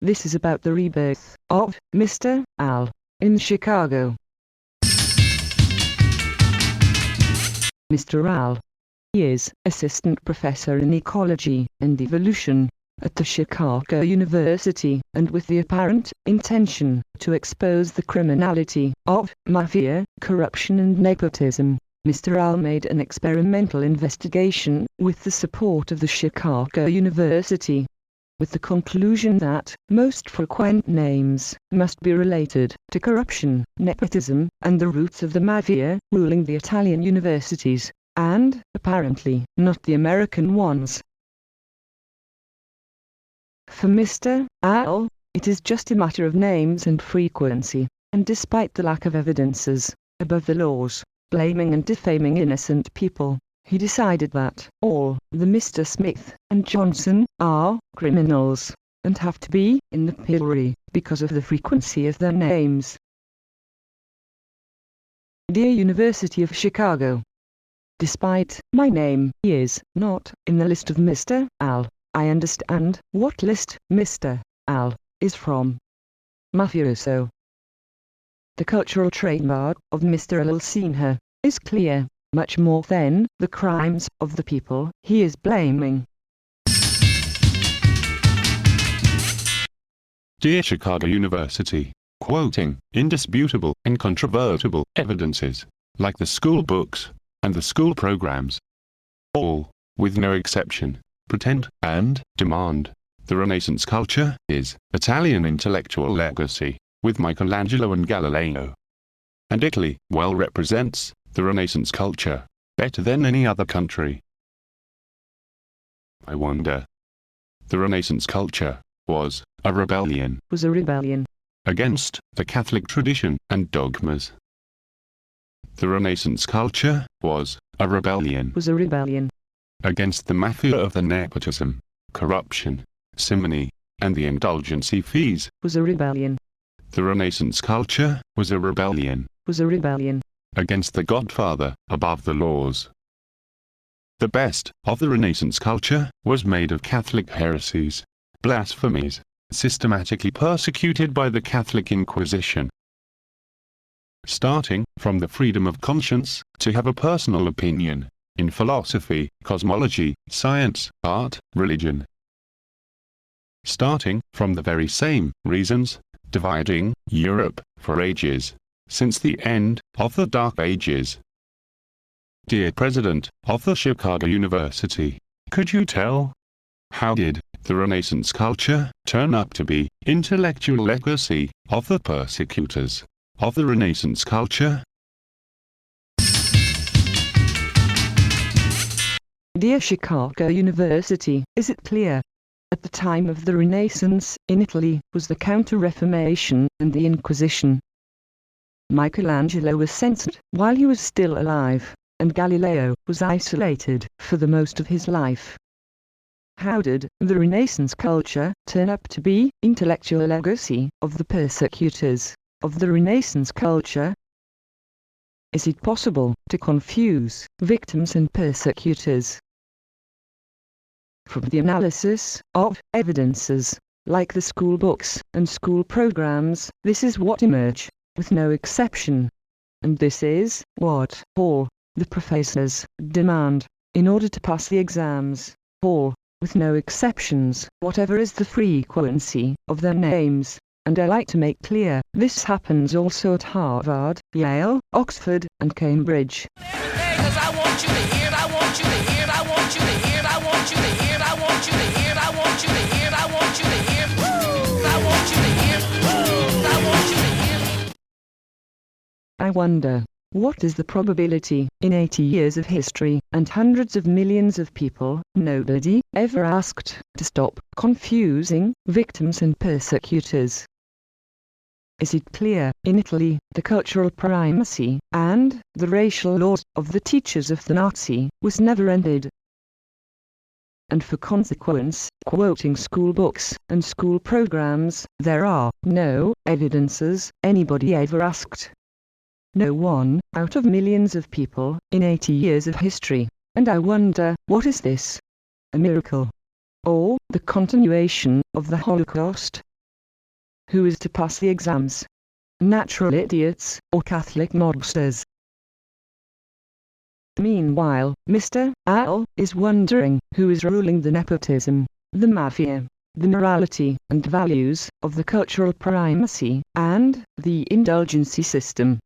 This is about the rebirth of Mr. Al in Chicago. Mr. Al. He is assistant professor in ecology and evolution at the Chicago University, and with the apparent intention to expose the criminality of mafia, corruption and nepotism, Mr. Al made an experimental investigation with the support of the Chicago University, with the conclusion that most frequent names must be related to corruption, nepotism, and the roots of the mafia ruling the Italian universities, and, apparently, not the American ones. For Mr. Al, it is just a matter of names and frequency, and despite the lack of evidences, above the laws, blaming and defaming innocent people, he decided that all the Mr. Smith and Johnson are criminals, and have to be in the pillory because of the frequency of their names. Dear University of Chicago, despite my name is not in the list of Mr. Al, I understand what list Mr. Al is from. Mafioso. The cultural trademark of Mr. Al is clear, much more than the crimes of the people he is blaming. Dear Chicago University, quoting indisputable, incontrovertible evidences, like the school books and the school programs, all, with no exception, pretend and demand the Renaissance culture is Italian intellectual legacy, with Michelangelo and Galileo. And Italy well represents the Renaissance culture better than any other country. I wonder. The Renaissance culture was a rebellion against the Catholic tradition and dogmas. The Renaissance culture was a rebellion against the mafia of the nepotism, corruption, simony, and the indulgency fees. The Renaissance culture was a rebellion against the godfather above the laws. The best of the Renaissance culture was made of Catholic heresies, blasphemies, systematically persecuted by the Catholic Inquisition. Starting from the freedom of conscience to have a personal opinion in philosophy, cosmology, science, art, religion. Starting from the very same reasons dividing Europe for ages, since the end of the Dark Ages. Dear President of the Chicago University, could you tell? How did the Renaissance culture turn up to be intellectual legacy of the persecutors of the Renaissance culture? Dear Chicago University, is it clear? At the time of the Renaissance in Italy was the Counter-Reformation and the Inquisition. Michelangelo was censored while he was still alive, and Galileo was isolated for the most of his life. How did the Renaissance culture turn up to be intellectual legacy of the persecutors of the Renaissance culture? Is it possible to confuse victims and persecutors? From the analysis of evidences, like the school books and school programs, this is what emerge, with no exception. And this is what all the professors demand in order to pass the exams, all, with no exceptions, whatever is the frequency of their names. And I like to make clear, this happens also at Harvard, Yale, Oxford, and Cambridge. I wonder, what is the probability, in 80 years of history, and hundreds of millions of people, nobody ever asked to stop confusing victims and persecutors? Is it clear, in Italy, the cultural primacy, and the racial laws of the teachers of the Nazi, was never ended? And for consequence, quoting school books and school programs, there are no evidences anybody ever asked. No one out of millions of people in 80 years of history, and I wonder, what is this? A miracle? Or the continuation of the Holocaust? who is to pass the exams? Natural idiots or Catholic mobsters? Meanwhile, Mr. Al is wondering who is ruling the nepotism, the mafia, the morality and values of the cultural primacy and the indulgency system.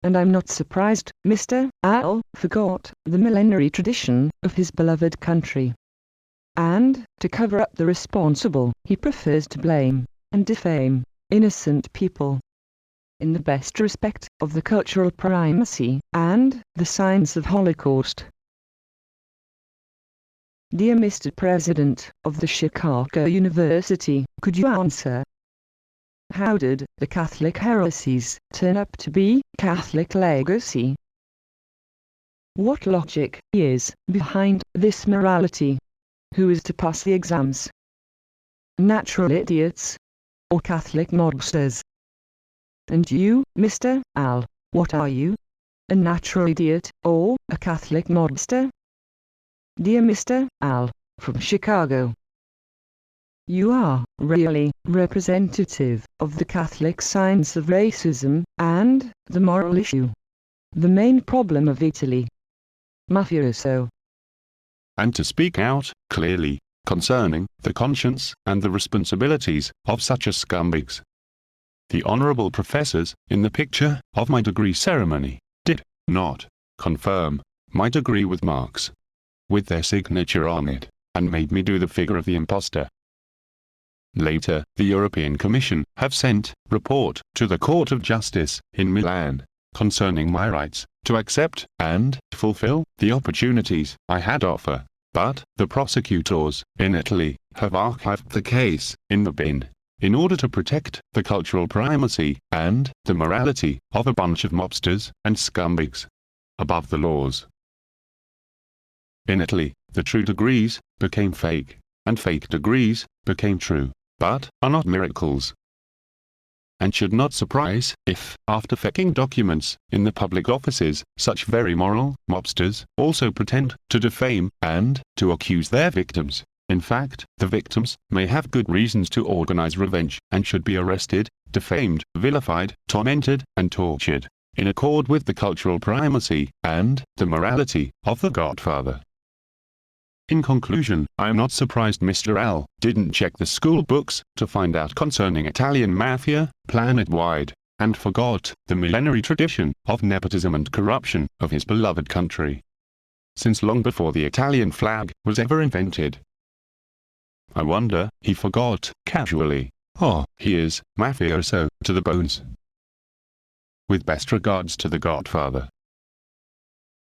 And I'm not surprised, Mr. Al forgot the millenary tradition of his beloved country. And, to cover up the responsible, he prefers to blame and defame innocent people. In the best respect of the cultural primacy and the signs of Holocaust. Dear Mr. President of the Chicago University, could you answer? How did the Catholic heresies turn up to be Catholic legacy? What logic is behind this morality? Who is to pass the exams? Natural idiots or Catholic mobsters? And you, Mr. Al, what are you? A natural idiot or a Catholic mobster? Dear Mr. Al, from Chicago. You are really representative of the Catholic signs of racism and the moral issue. The main problem of Italy. Mafioso. And to speak out, clearly, concerning the conscience and the responsibilities of such a scumbags. The honorable professors, in the picture of my degree ceremony, did not confirm my degree with marks, with their signature on it, and made me do the figure of the impostor. Later, the European Commission have sent report to the Court of Justice in Milan concerning my rights to accept and fulfill the opportunities I had offer, but the prosecutors in Italy have archived the case in the bin in order to protect the cultural primacy and the morality of a bunch of mobsters and scumbags above the laws. In Italy, the true degrees became fake, and fake degrees became true, but are not miracles. And should not surprise if, after faking documents in the public offices, such very moral mobsters also pretend to defame and to accuse their victims. In fact, the victims may have good reasons to organize revenge and should be arrested, defamed, vilified, tormented, and tortured, in accord with the cultural primacy and the morality of the Godfather. In conclusion, I am not surprised Mr. Al didn't check the school books to find out concerning Italian mafia, planet-wide, and forgot the millenary tradition of nepotism and corruption of his beloved country, since long before the Italian flag was ever invented. I wonder he forgot casually, or he is mafioso to the bones. With best regards to the Godfather.